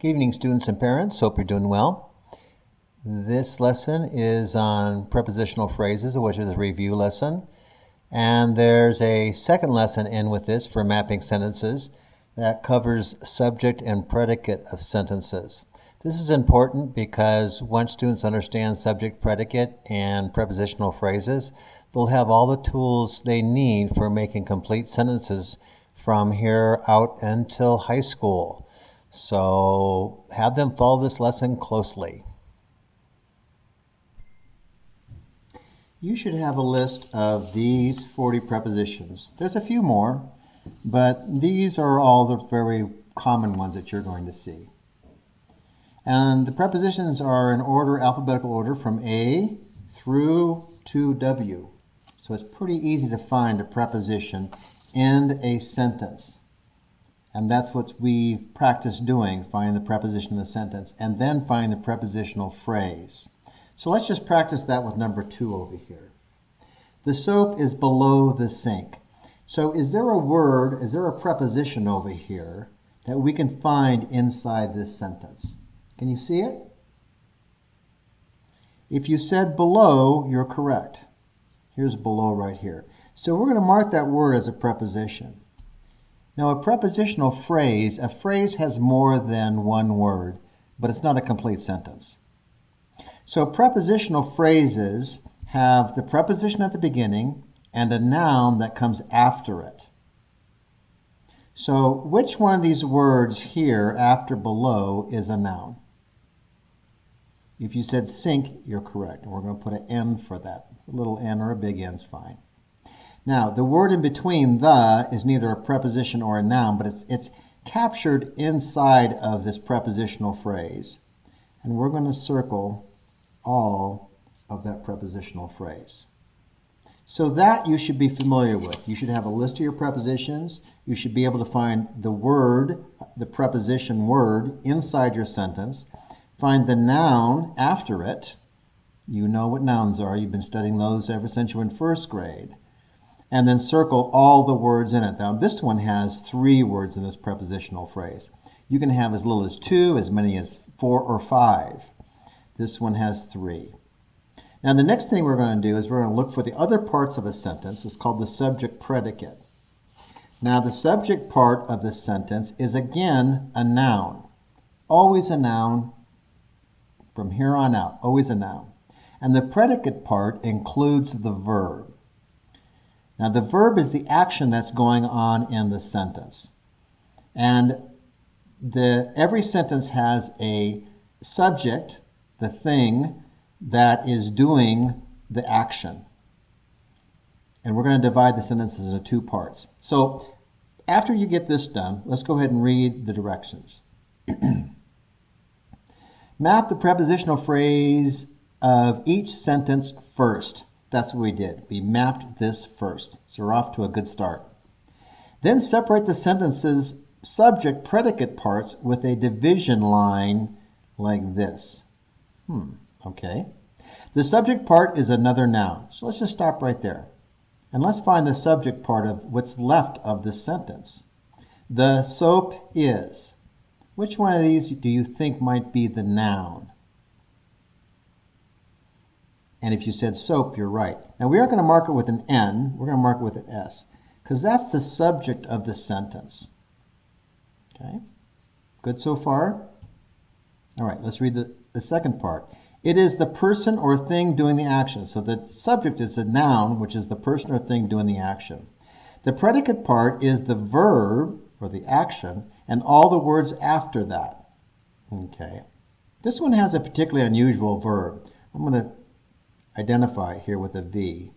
Good evening, students and parents. Hope you're doing well. This lesson is on prepositional phrases, which is a review lesson. And there's a second lesson in with this for mapping sentences that covers subject and predicate of sentences. This is important because once students understand subject, predicate, and prepositional phrases, they'll have all the tools they need for making complete sentences from here out until high school. So have them follow this lesson closely. You should have a list of these 40 prepositions. There's a few more, but these are all the very common ones that you're going to see. And the prepositions are in order, alphabetical order, from A through to W. So it's pretty easy to find a preposition in a sentence. And that's what we practice doing, finding the preposition in the sentence, and then find the prepositional phrase. So let's just practice that with number 2 over here. The soap is below the sink. So is there a word, is there a preposition over here that we can find inside this sentence? Can you see it? If you said below, you're correct. Here's below right here. So we're going to mark that word as a preposition. Now, a prepositional phrase, a phrase has more than one word, but it's not a complete sentence. So prepositional phrases have the preposition at the beginning and a noun that comes after it. So which one of these words here after below is a noun? If you said sink, you're correct. We're going to put an N for that. A little N or a big N is fine. Now, the word in between the is neither a preposition or a noun, but it's captured inside of this prepositional phrase. And we're going to circle all of that prepositional phrase. So that you should be familiar with. You should have a list of your prepositions. You should be able to find the word, the preposition word, inside your sentence. Find the noun after it. You know what nouns are. You've been studying those ever since you were in first grade. And then circle all the words in it. Now, this one has 3 words in this prepositional phrase. You can have as little as 2, as many as 4 or 5. This one has 3. Now, the next thing we're going to do is we're going to look for the other parts of a sentence. It's called the subject predicate. Now, the subject part of the sentence is, again, a noun. Always a noun from here on out. Always a noun. And the predicate part includes the verb. Now, the verb is the action that's going on in the sentence. And every sentence has a subject, the thing, that is doing the action. And we're going to divide the sentences into 2 parts. So, after you get this done, let's go ahead and read the directions. Map the prepositional phrase of each sentence first. That's what we did. We mapped this first. So we're off to a good start. Then separate the sentence's subject predicate parts with a division line like this. Okay. The subject part is another noun. So let's just stop right there. And let's find the subject part of what's left of this sentence. The soap is. Which one of these do you think might be the noun? And if you said soap, you're right. Now, we aren't going to mark it with an N. We're going to mark it with an S, because that's the subject of the sentence. Okay? Good so far? All right, let's read the second part. It is the person or thing doing the action. So the subject is a noun, which is the person or thing doing the action. The predicate part is the verb, or the action, and all the words after that. Okay? This one has a particularly unusual verb. I'm going to identify here with a V.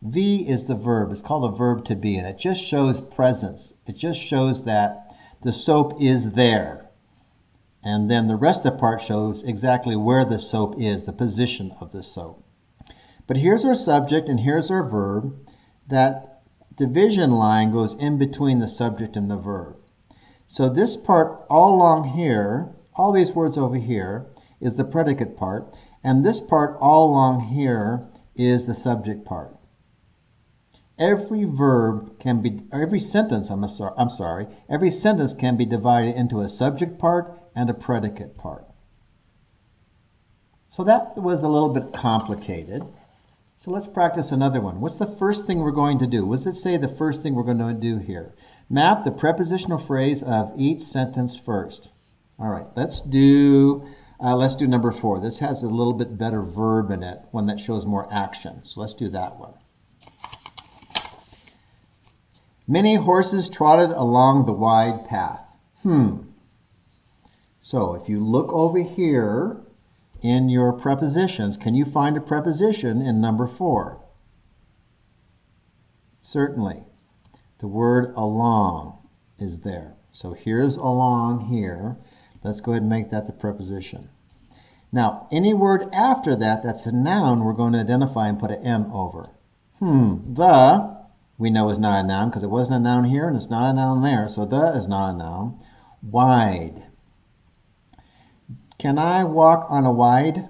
V is the verb. It's called a verb to be, and it just shows presence. It just shows that the soap is there. And then the rest of the part shows exactly where the soap is, the position of the soap. But here's our subject and here's our verb. That division line goes in between the subject and the verb. So this part all along here, all these words over here, is the predicate part. And this part all along here is the subject part. Every sentence can be divided into a subject part and a predicate part. So that was a little bit complicated. So let's practice another one. What's the first thing we're going to do? What does it say the first thing we're going to do here? Map the prepositional phrase of each sentence first. All right, let's do number 4. This has a little bit better verb in it, one that shows more action. So let's do that one. Many horses trotted along the wide path. So if you look over here in your prepositions, can you find a preposition in number 4? Certainly. The word along is there. So here's along here. Let's go ahead and make that the preposition. Now, any word after that that's a noun, we're going to identify and put an N over. The, we know is not a noun because it wasn't a noun here and it's not a noun there. So the is not a noun. Wide. Can I walk on a wide?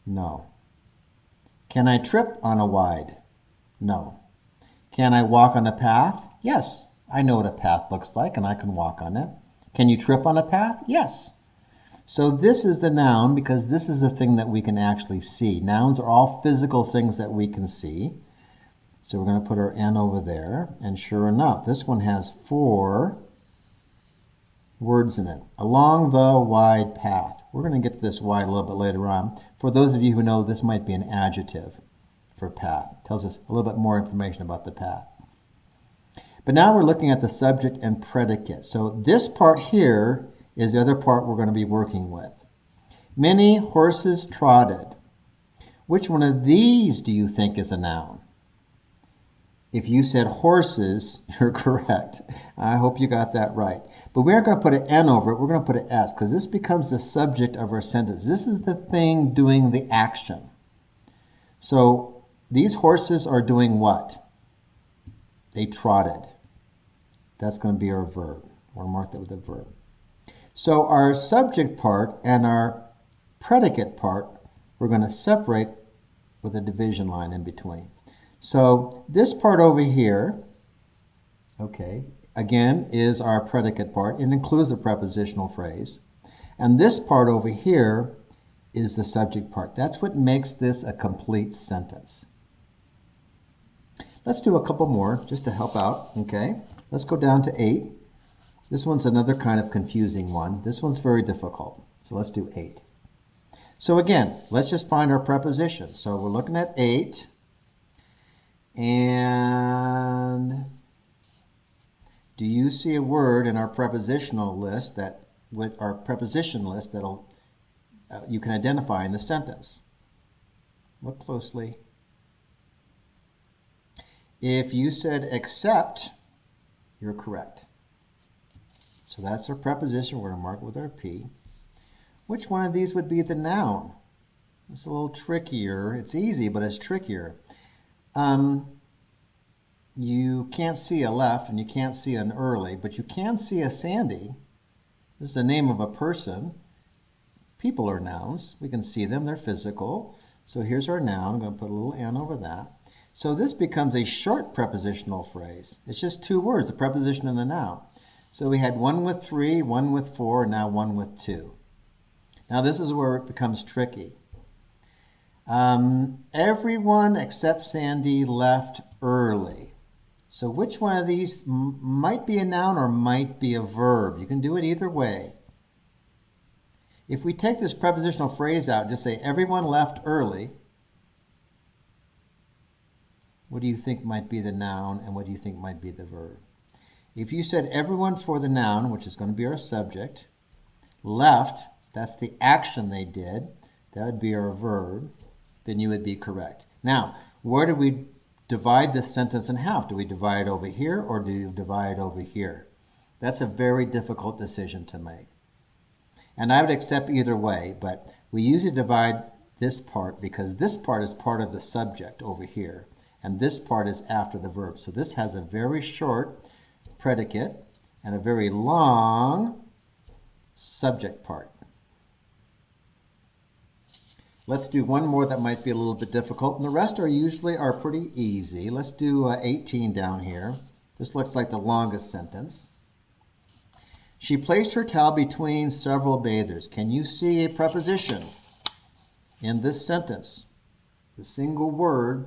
No. Can I trip on a wide? No. Can I walk on a path? Yes. I know what a path looks like and I can walk on it. Can you trip on a path? Yes. So this is the noun because this is the thing that we can actually see. Nouns are all physical things that we can see. So we're going to put our N over there. And sure enough, this one has 4 words in it. Along the wide path. We're going to get to this wide a little bit later on. For those of you who know, this might be an adjective for path. It tells us a little bit more information about the path. But now we're looking at the subject and predicate. So this part here is the other part we're going to be working with. Many horses trotted. Which one of these do you think is a noun? If you said horses, you're correct. I hope you got that right. But we aren't going to put an N over it. We're going to put an S because this becomes the subject of our sentence. This is the thing doing the action. So these horses are doing what? They trotted. That's going to be our verb. We'll mark that with a verb. So our subject part and our predicate part, we're going to separate with a division line in between. So this part over here, okay, again, is our predicate part. It includes the prepositional phrase. And this part over here is the subject part. That's what makes this a complete sentence. Let's do a couple more just to help out, okay? Let's go down to 8. This one's another kind of confusing one. This one's very difficult. So let's do 8. So again, let's just find our preposition. So we're looking at 8. And do you see a word in our prepositional list that our preposition list that'll you can identify in the sentence? Look closely. If you said except, you're correct. So that's our preposition. We're going to mark it with our P. Which one of these would be the noun? It's a little trickier. It's easy, but it's trickier. You can't see a left and you can't see an early, but you can see a Sandy. This is the name of a person. People are nouns. We can see them. They're physical. So here's our noun. I'm going to put a little N over that. So this becomes a short prepositional phrase. It's just 2 words, the preposition and the noun. So we had one with 3, one with 4, and now one with 2. Now this is where it becomes tricky. Everyone except Sandy left early. So which one of these might be a noun or might be a verb? You can do it either way. If we take this prepositional phrase out, just say everyone left early, what do you think might be the noun and what do you think might be the verb? If you said everyone for the noun, which is going to be our subject, left, that's the action they did, that would be our verb, then you would be correct. Now, where do we divide this sentence in half? Do we divide over here or do you divide over here? That's a very difficult decision to make. And I would accept either way, but we usually divide this part because this part is part of the subject over here, and this part is after the verb. So this has a very short predicate and a very long subject part. Let's do one more that might be a little bit difficult, and the rest are pretty easy. Let's do 18 down here. This looks like the longest sentence. She placed her towel between several bathers. Can you see a preposition in this sentence? The single word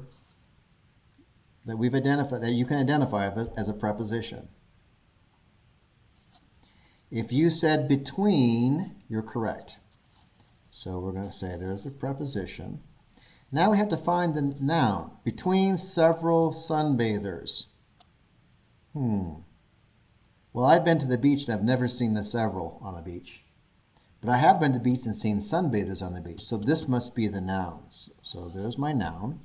that we've identified, that you can identify as a preposition. If you said between, you're correct. So we're going to say there's the preposition. Now we have to find the noun. Between several sunbathers. Well, I've been to the beach and I've never seen the several on a beach. But I have been to the beach and seen sunbathers on the beach. So this must be the noun. So there's my noun.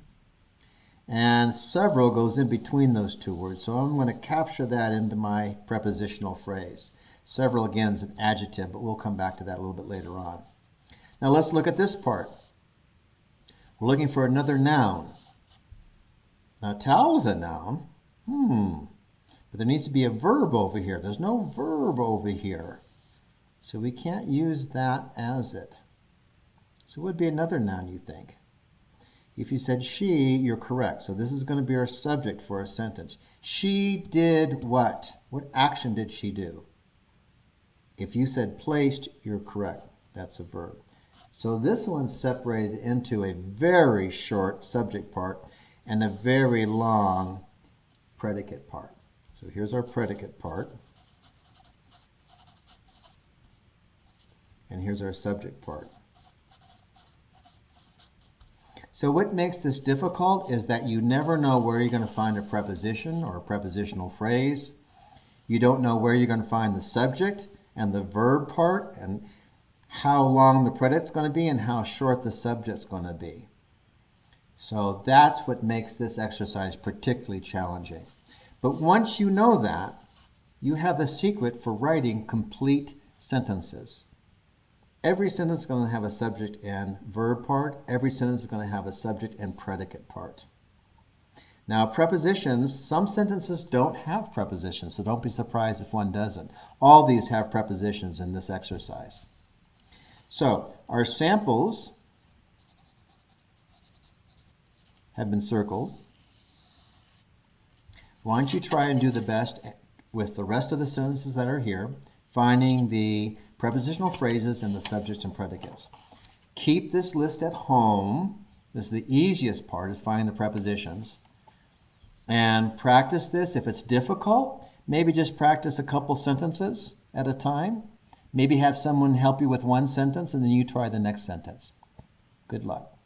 And several goes in between those two words. So I'm going to capture that into my prepositional phrase. Several, again, is an adjective, but we'll come back to that a little bit later on. Now let's look at this part. We're looking for another noun. Now towel is a noun. But there needs to be a verb over here. There's no verb over here. So we can't use that as it. So it would be another noun, you think. If you said she, you're correct. So this is going to be our subject for a sentence. She did what? What action did she do? If you said placed, you're correct. That's a verb. So this one's separated into a very short subject part and a very long predicate part. So here's our predicate part. And here's our subject part. So what makes this difficult is that you never know where you're going to find a preposition or a prepositional phrase. You don't know where you're going to find the subject and the verb part and how long the predicate's going to be and how short the subject's going to be. So that's what makes this exercise particularly challenging. But once you know that, you have the secret for writing complete sentences. Every sentence is going to have a subject and verb part. Every sentence is going to have a subject and predicate part. Now, prepositions, some sentences don't have prepositions, so don't be surprised if one doesn't. All these have prepositions in this exercise. So, our samples have been circled. Why don't you try and do the best with the rest of the sentences that are here, finding the prepositional phrases and the subjects and predicates. Keep this list at home. This is the easiest part, is finding the prepositions. And practice this. If it's difficult, maybe just practice a couple sentences at a time. Maybe have someone help you with one sentence and then you try the next sentence. Good luck.